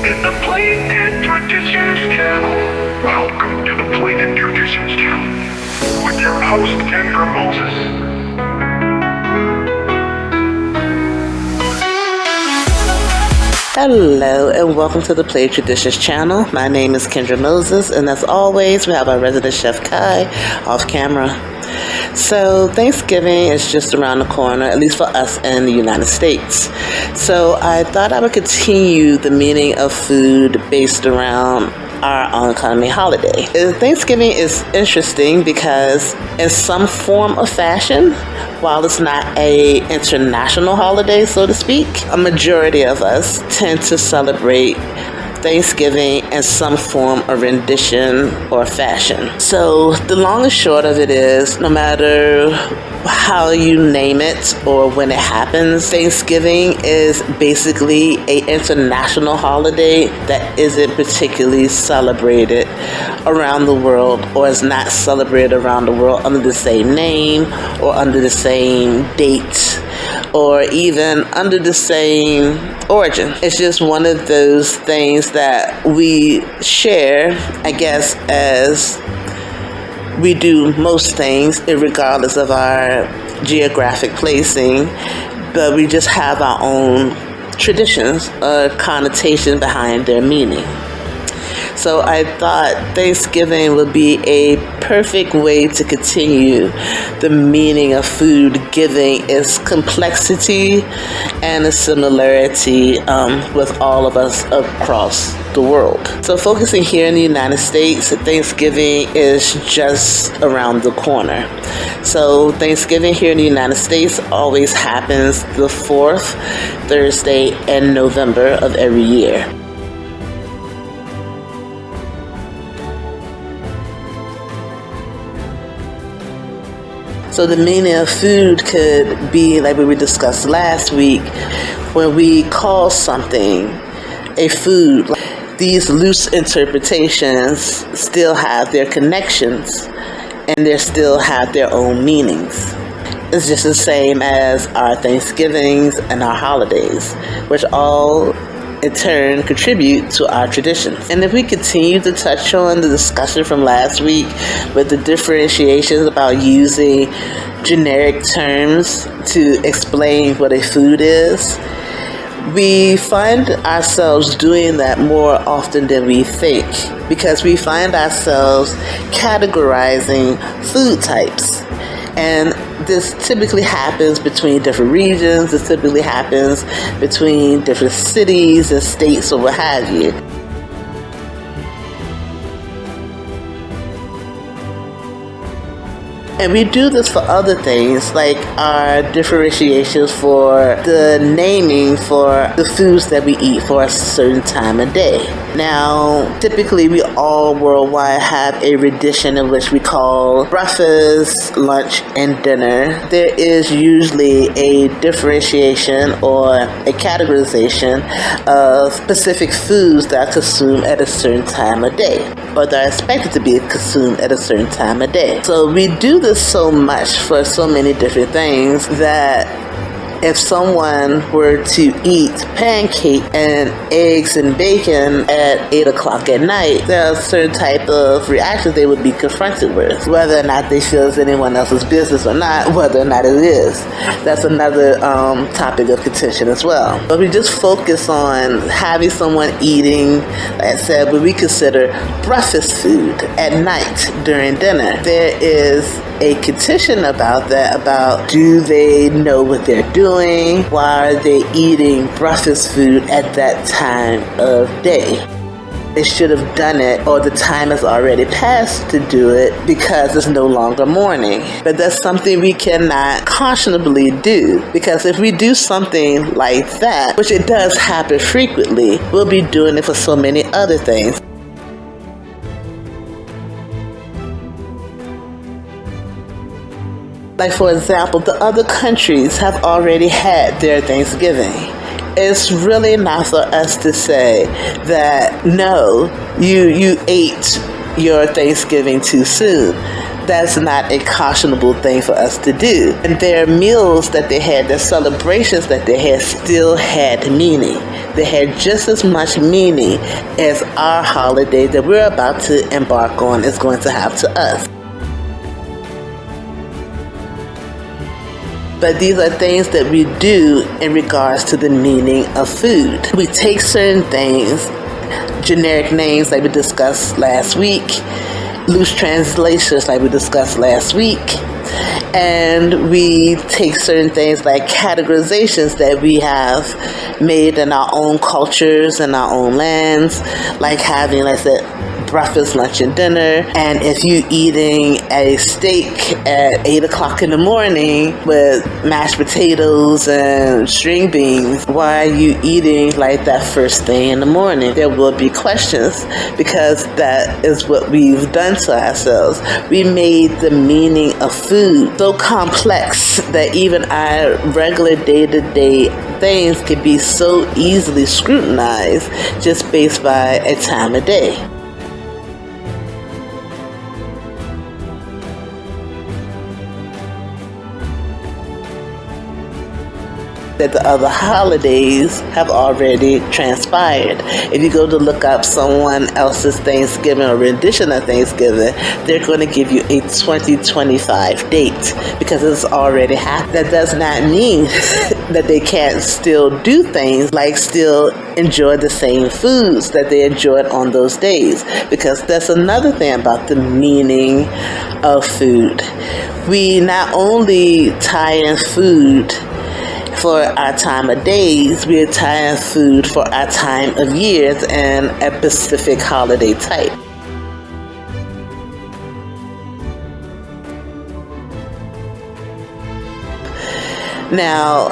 to the Plate and Traditions channel. Welcome to the Plate and Traditions channel with your host Kendra Moses. Hello and welcome to the Plate Traditions channel. My name is Kendra Moses, and as always, we have our resident chef Kai off camera. So Thanksgiving is just around the corner, at least for us in the United States. So I thought I would continue the meaning of food based around our own economy holiday. Thanksgiving is interesting because in some form or fashion, while it's not an international holiday, so to speak, a majority of us tend to celebrate Thanksgiving in some form or rendition or fashion. So the long and short of it is, no matter how you name it or when it happens, Thanksgiving is basically an international holiday that isn't particularly celebrated around the world, or is not celebrated around the world under the same name or under the same date or even under the same origin. It's just one of those things that we share, I guess, as we do most things, regardless of our geographic placing, but we just have our own traditions or connotation behind their meaning. So I thought Thanksgiving would be a perfect way to continue the meaning of food, giving its complexity and a similarity with all of us across the world. So focusing here in the United States, Thanksgiving is just around the corner. So Thanksgiving here in the United States always happens the fourth Thursday in November of every year. So the meaning of food could be like we discussed last week, when we call something a food. These loose interpretations still have their connections and they still have their own meanings. It's just the same as our Thanksgivings and our holidays, which all in turn contribute to our traditions. And if we continue to touch on the discussion from last week with the differentiations about using generic terms to explain what a food is, we find ourselves doing that more often than we think, because we find ourselves categorizing food types. And this typically happens between different regions. This typically happens between different cities and states or what have you. And we do this for other things, like our differentiations for the naming for the foods that we eat for a certain time of day. Now, typically we all worldwide have a rendition in which we call breakfast, lunch, and dinner. There is usually a differentiation or a categorization of specific foods that are consumed at a certain time of day, or that are expected to be consumed at a certain time of day. So we do this so much for so many different things that if someone were to eat pancake and eggs and bacon at 8 o'clock at night, there are certain type of reactions they would be confronted with, whether or not they feel it's anyone else's business or not, whether or not it is. That's another topic of contention as well. But we just focus on having someone eating, like I said, what we consider breakfast food at night during dinner. There is a contention about that, about do they know what they're doing? Why are they eating breakfast food at that time of day? They should have done it, or the time has already passed to do it, because it's no longer morning. But that's something we cannot conscionably do, because if we do something like that, which it does happen frequently, we'll be doing it for so many other things. Like, for example, the other countries have already had their Thanksgiving. It's really not for us to say that, no, you ate your Thanksgiving too soon. That's not a cautionable thing for us to do. And their meals that they had, their celebrations that they had, still had meaning. They had just as much meaning as our holiday that we're about to embark on is going to have to us. But these are things that we do in regards to the meaning of food. We take certain things, generic names like we discussed last week, loose translations like we discussed last week, and we take certain things like categorizations that we have made in our own cultures and our own lands, like having, like I said, breakfast, lunch, and dinner. And if you eating a steak at 8 o'clock in the morning with mashed potatoes and string beans, why are you eating like that first thing in the morning? There will be questions, because that is what we've done to ourselves. We made the meaning of food so complex that even our regular day-to-day things can be so easily scrutinized just based by a time of day. That the other holidays have already transpired. If you go to look up someone else's Thanksgiving or rendition of Thanksgiving, they're going to give you a 2025 date because it's already happened. That does not mean that they can't still do things like still enjoy the same foods that they enjoyed on those days, because that's another thing about the meaning of food. We not only tie in food for our time of days, we are tying food for our time of years and a specific holiday type. Now,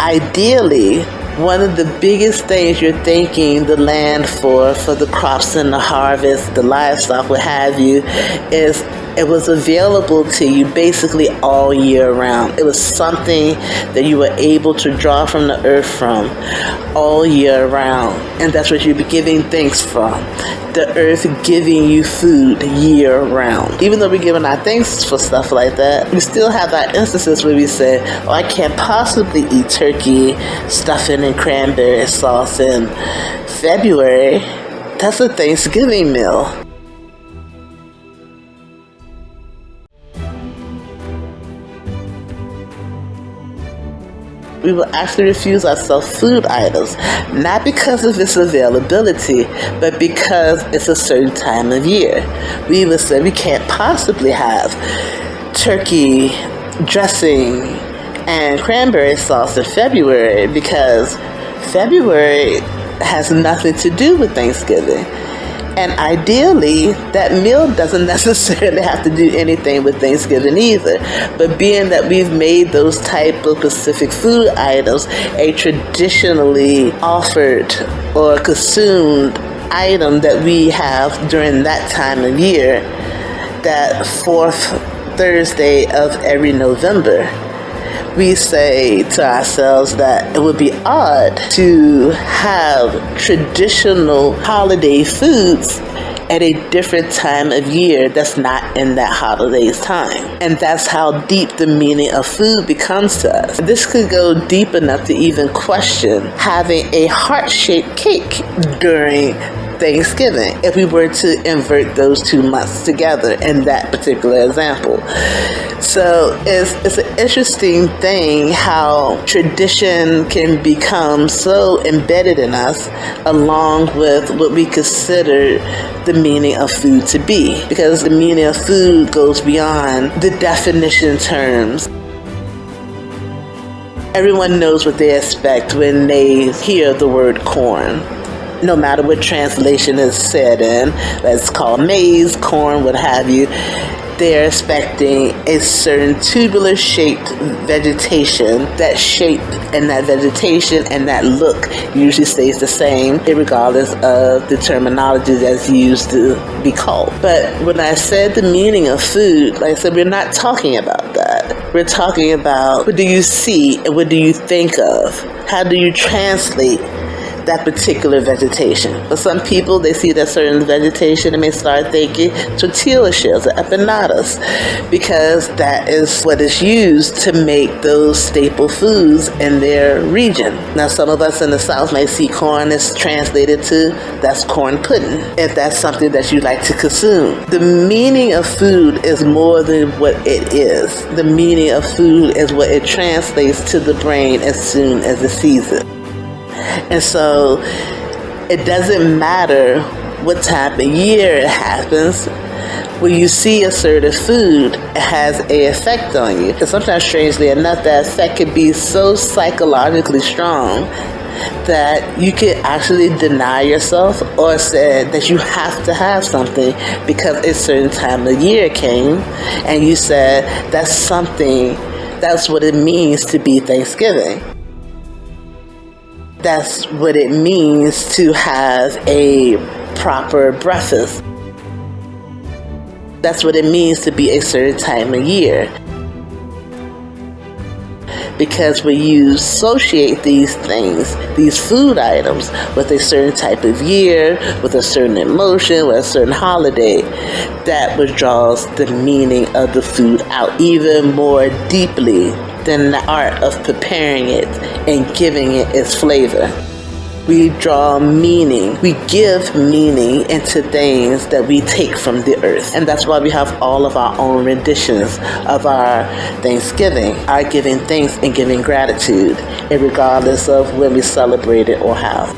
ideally, one of the biggest things you're thanking the land for the crops and the harvest, the livestock, what have you, is it was available to you basically all year round. It was something that you were able to draw from the earth from all year round. And that's what you'd be giving thanks from. The earth giving you food year round. Even though we're giving our thanks for stuff like that, we still have our instances where we say, oh, I can't possibly eat turkey, stuffing, and cranberry sauce in February. That's a Thanksgiving meal. We will actually refuse ourselves food items, not because of its availability, but because it's a certain time of year. We will say we can't possibly have turkey dressing and cranberry sauce in February because February has nothing to do with Thanksgiving. And ideally, that meal doesn't necessarily have to do anything with Thanksgiving either. But being that we've made those type of specific food items a traditionally offered or consumed item that we have during that time of year, that fourth Thursday of every November, we say to ourselves that it would be odd to have traditional holiday foods at a different time of year that's not in that holiday's time. And that's how deep the meaning of food becomes to us. This could go deep enough to even question having a heart-shaped cake during Thanksgiving if we were to invert those 2 months together in that particular example. So it's an interesting thing how tradition can become so embedded in us along with what we consider the meaning of food to be, because the meaning of food goes beyond the definition terms. Everyone knows what they expect when they hear the word corn. No matter what translation is said in, let's call maize, corn, what have you, they're expecting a certain tubular shaped vegetation. That shape and that vegetation and that look usually stays the same regardless of the terminology that's used to be called. But when I said the meaning of food, like I said, we're not talking about that. We're talking about what do you see and what do you think of? How do you translate that particular vegetation. For some people, they see that certain vegetation and may start thinking tortilla shells or empanadas, because that is what is used to make those staple foods in their region. Now, some of us in the South may see corn as translated to that's corn pudding, if that's something that you like to consume. The meaning of food is more than what it is. The meaning of food is what it translates to the brain as soon as it sees it. And so it doesn't matter what time of year it happens. When you see a certain food, it has an effect on you. And sometimes, strangely enough, that effect can be so psychologically strong that you can actually deny yourself or say that you have to have something because a certain time of year came and you said that's what it means to be Thanksgiving. That's what it means to have a proper breakfast. That's what it means to be a certain time of year. Because when you associate these things, these food items, with a certain type of year, with a certain emotion, with a certain holiday, that withdraws the meaning of the food out even more deeply than the art of preparing it and giving it its flavor. We draw meaning, we give meaning into things that we take from the earth. And that's why we have all of our own renditions of our Thanksgiving, our giving thanks and giving gratitude, regardless of when we celebrate it or how.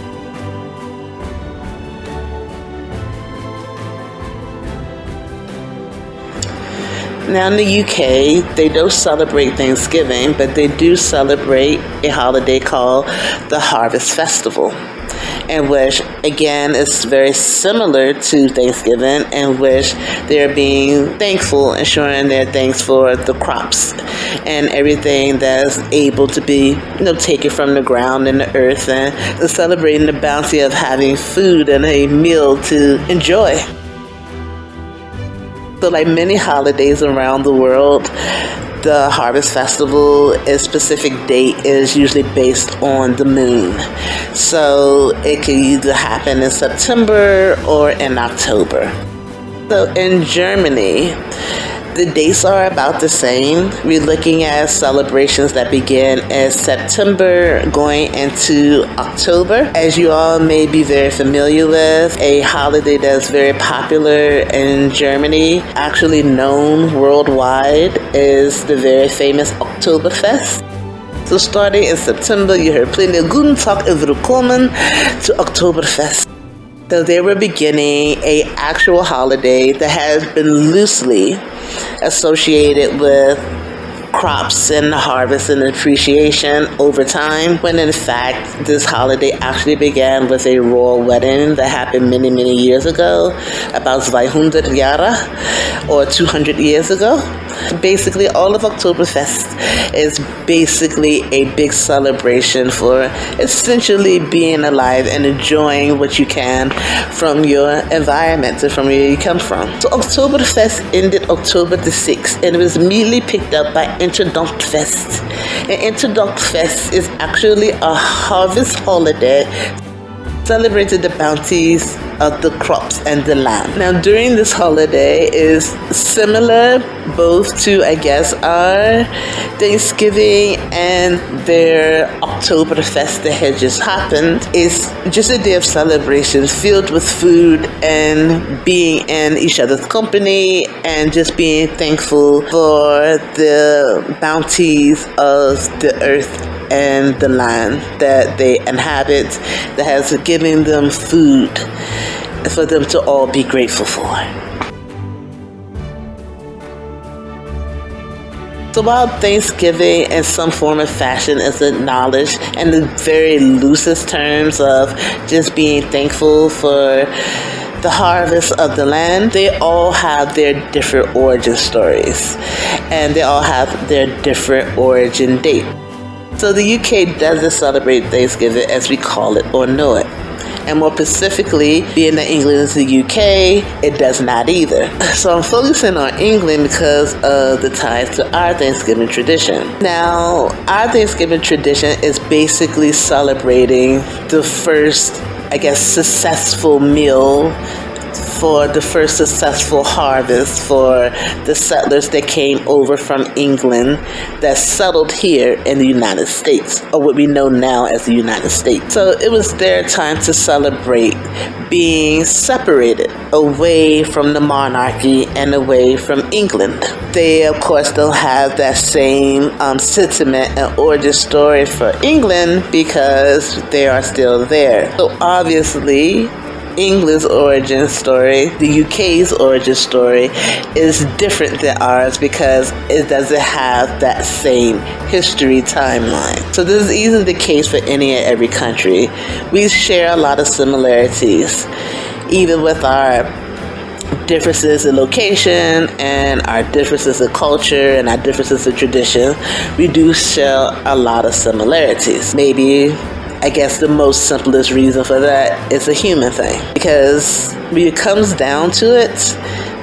Now in the UK, they don't celebrate Thanksgiving, but they do celebrate a holiday called the Harvest Festival, in which, again, is very similar to Thanksgiving, in which they're being thankful and showing their thanks for the crops and everything that's able to be, taken from the ground and the earth, and celebrating the bounty of having food and a meal to enjoy. So like many holidays around the world, the Harvest Festival, its specific date is usually based on the moon. So it can either happen in September or in October. So in Germany, the dates are about the same. We're looking at celebrations that begin in September going into October. As you all may be very familiar with, a holiday that's very popular in Germany, actually known worldwide, is the very famous Oktoberfest. So starting in September, you heard plenty of Guten Tag und Willkommen to Oktoberfest. So they were beginning an actual holiday that has been loosely associated with crops and the harvest and appreciation over time, when in fact this holiday actually began with a royal wedding that happened many, many years ago, about 200 Jahre, or 200 years ago. Basically, all of Oktoberfest is basically a big celebration for essentially being alive and enjoying what you can from your environment and from where you come from. So Oktoberfest ended October the 6th, and it was immediately picked up by Interdonkfest. And Interdonkfest is actually a harvest holiday celebrated the bounties of the crops and the land. Now, during this holiday is similar both to, I guess, our Thanksgiving and their Oktoberfest that had just happened. It's just a day of celebration filled with food and being in each other's company and just being thankful for the bounties of the earth and the land that they inhabit, that has given them food for them to all be grateful for. So while Thanksgiving in some form or fashion is acknowledged in the very loosest terms of just being thankful for the harvest of the land, they all have their different origin stories, and they all have their different origin date. So the UK doesn't celebrate Thanksgiving as we call it or know it. And more specifically, being that England is the UK, it does not either. So I'm focusing on England because of the ties to our Thanksgiving tradition. Now, our Thanksgiving tradition is basically celebrating the first, successful meal for the first successful harvest for the settlers that came over from England that settled here in the United States, or what we know now as the United States. So it was their time to celebrate being separated away from the monarchy and away from England. They, of course, don't have that same sentiment and origin story for England because they are still there. So obviously, England's origin story, the UK's origin story, is different than ours because it doesn't have that same history timeline. So this is easily the case for any and every country. We share a lot of similarities, even with our differences in location and our differences in culture and our differences in tradition. We do share a lot of similarities. Maybe the most simplest reason for that is a human thing. Because when it comes down to it,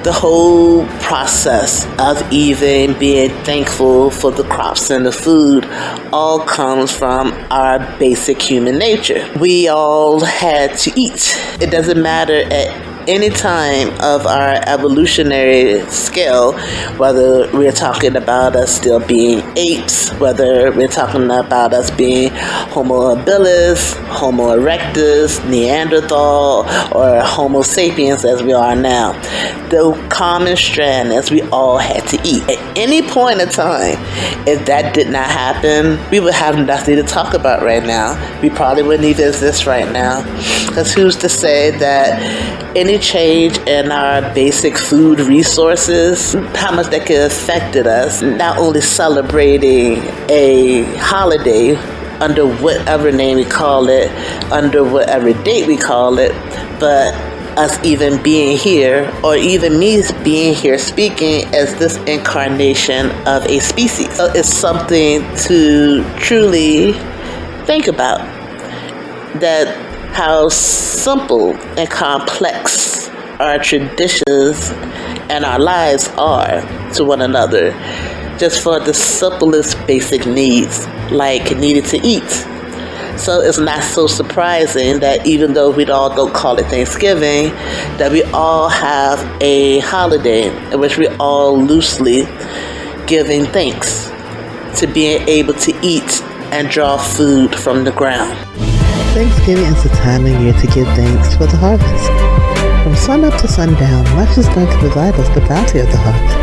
the whole process of even being thankful for the crops and the food all comes from our basic human nature. We all had to eat. It doesn't matter at any time of our evolutionary scale, whether we're talking about us still being apes, whether we're talking about us being Homo habilis, Homo erectus, Neanderthal, or Homo sapiens as we are now. The common strand is we all had to eat. At any point in time, if that did not happen, we would have nothing to talk about right now. We probably wouldn't even exist right now. Because who's to say that any change in our basic food resources, how much that could have affected us, not only celebrating a holiday under whatever name we call it, under whatever date we call it, but us even being here, or even me being here speaking as this incarnation of a species. So it's something to truly think about, that how simple and complex our traditions and our lives are to one another, just for the simplest basic needs, like needed to eat. So it's not so surprising that even though we all don't call it Thanksgiving, that we all have a holiday in which we all loosely giving thanks to being able to eat and draw food from the ground. Thanksgiving is the time of year to give thanks for the harvest. From sunup to sundown, much is done to provide us the bounty of the harvest.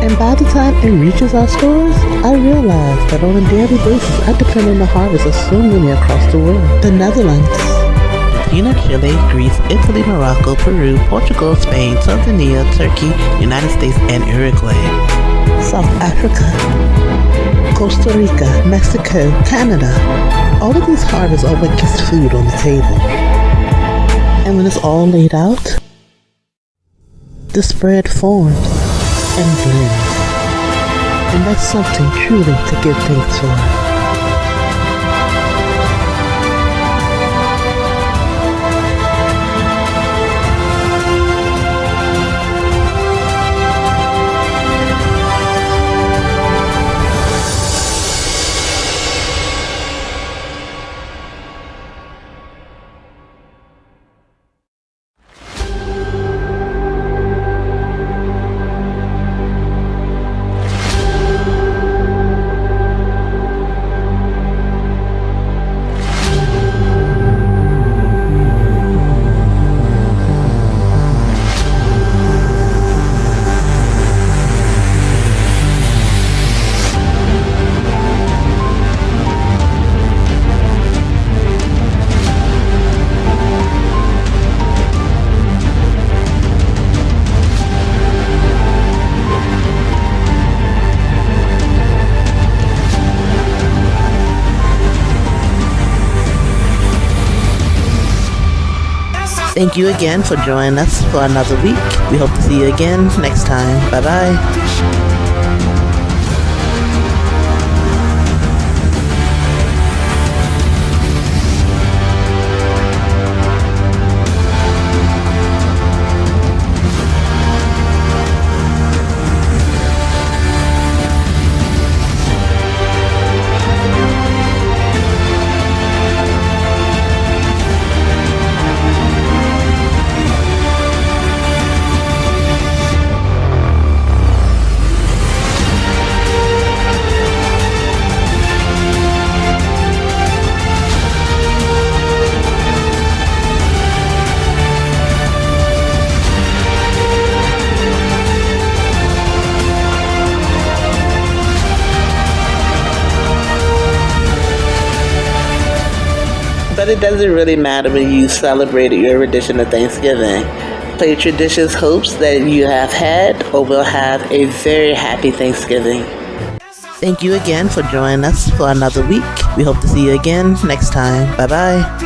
And by the time it reaches our stores, I realize that on a daily basis, I depend on the harvest of so many across the world. The Netherlands, Argentina, Chile, Greece, Italy, Morocco, Peru, Portugal, Spain, Tanzania, Turkey, United States, and Uruguay. South Africa, Costa Rica, Mexico, Canada. All of these harvests are what gets food on the table. And when it's all laid out, the spread forms and blends. And that's something truly to give thanks for. Thank you again for joining us for another week. We hope to see you again next time. Bye-bye. but it doesn't really matter when you celebrated your rendition of Thanksgiving. Plate Your Dishes hopes that you have had or will have a very happy Thanksgiving. Thank you again for joining us for another week. We hope to see you again next time. Bye-bye.